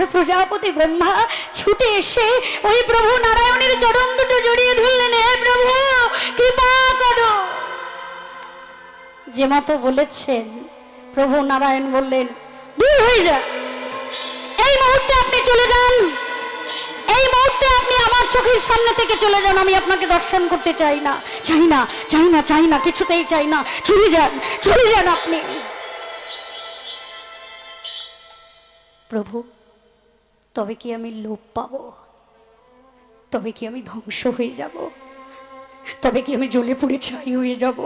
আর প্রজাপতি ব্রহ্মা ছুটে এসে ওই প্রভু নারায়ণের চরণ দুটো জড়িয়ে ধরলেন, হে প্রভু কৃপা করো। যে মতো বলেছেন প্রভু নারায়ণ বললেন, দূর হয়ে যা, এই মুহূর্তে আপনি চলে যান, এই মুহূর্তে আপনি আমার চোখের সামনে থেকে চলে যান, আমি আপনাকে দর্শন করতে চাই না, চাই না, চাই না, চাই না, কিছুতেই চাই না, চলে যান, চলে যান আপনি। প্রভু তবে কি আমি লোপ পাবো? তবে কি আমি ধ্বংস হয়ে যাব? তবে কি আমি জ্বলে পুড়ে ছাই হয়ে যাব?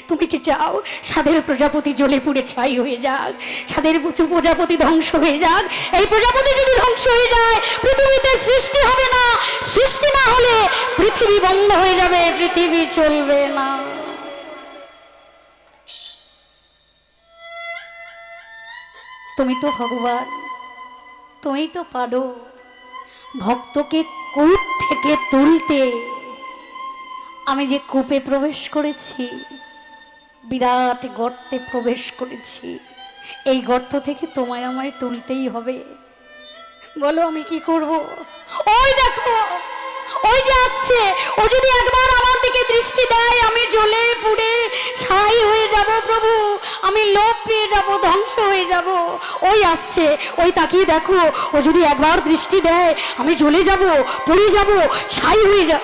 তুমি কি চাও সাধের প্রজাপতি জ্বলে পুড়ে ছাই হয়ে যাক, সাধের প্রজাপতি ধ্বংস হয়ে যাক? এই প্রজাপতি যদি ধ্বংস হয়ে যায় পৃথিবীতে সৃষ্টি হবে না, সৃষ্টি না হলে পৃথিবী বন্ধ হয়ে যাবে, পৃথিবী চলবে না। তুমি তো ভগবান, তুমি তো পারো ভক্তকে কূপ থেকে তুলতে। আমি যে কূপে প্রবেশ করেছি, বিরাট গর্তে প্রবেশ করেছি, এই গর্ত থেকে তোমায় আমায় তুলতেই হবে। বলো আমি কি করব? ওই দেখো, ওই যে আসছে, ও যদি একবার আমার দিকে দৃষ্টি দেয় আমি জ্বলে পুড়ে ছাই হয়ে যাব প্রভু, আমি লোপ পেয়ে যাব, ধ্বংস হয়ে যাব। ওই আসছে, ওই তাকিয়ে দেখো, ও যদি একবার দৃষ্টি দেয় আমি জ্বলে যাব, পুড়ে যাব, ছাই হয়ে যাব।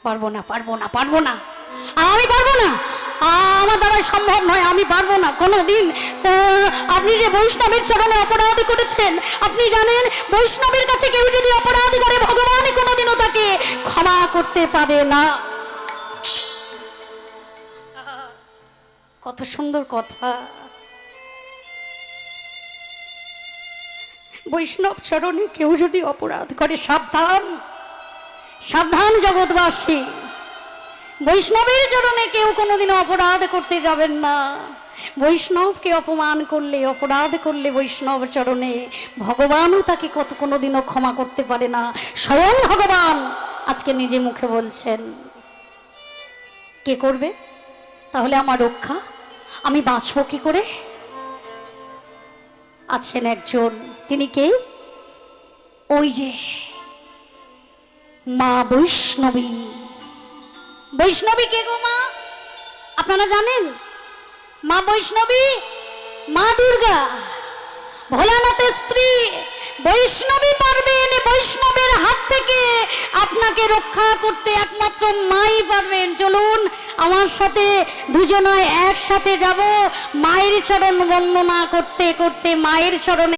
পারবো না, পারবো না, পারবো না, আমি পারবো না, আমার দ্বারা সম্ভব নয়, আমি পারবো না কোনোদিন। আপনি যে বৈষ্ণবের চরণে অপরাধ করেছেন, আপনি জানেন বৈষ্ণবের কাছে কেউ যদি অপরাধ করে ভগবান কোনোদিনও তাকে ক্ষমা করতে পারে না। কত সুন্দর কথা। বৈষ্ণব চরণে কেউ যদি অপরাধ করে, সাবধান, সাবধান জগৎবাসী, বৈষ্ণবের চরণে কেউ কোনোদিনও অপরাধ করতে যাবেন না। বৈষ্ণবকে অপমান করলে, অপরাধ করলে বৈষ্ণব চরণে ভগবানও তাকে কোনোদিনও ক্ষমা করতে পারে না। স্বয়ং ভগবান আজকে নিজে মুখে বলছেন। কে করবে তাহলে আমার রক্ষা? আমি বাঁচব কি করে? আছেন একজন, তিনি কে? ওই যে মা বৈষ্ণবী। বৈষ্ণবী কে গো মা? আপনারা জানেন? মা বৈষ্ণবী মা দুর্গা, ভোলানাথের স্ত্রী। বৈষ্ণবী পারবেন, বৈষ্ণবের হাত থেকে আপনাকে রক্ষা করতে একমাত্র মাই পারবেন। চলুন আমার সাথে দুজনায় একসাথে যাব, মায়ের চরণ বন্দনা করতে করতে, মায়ের চরণে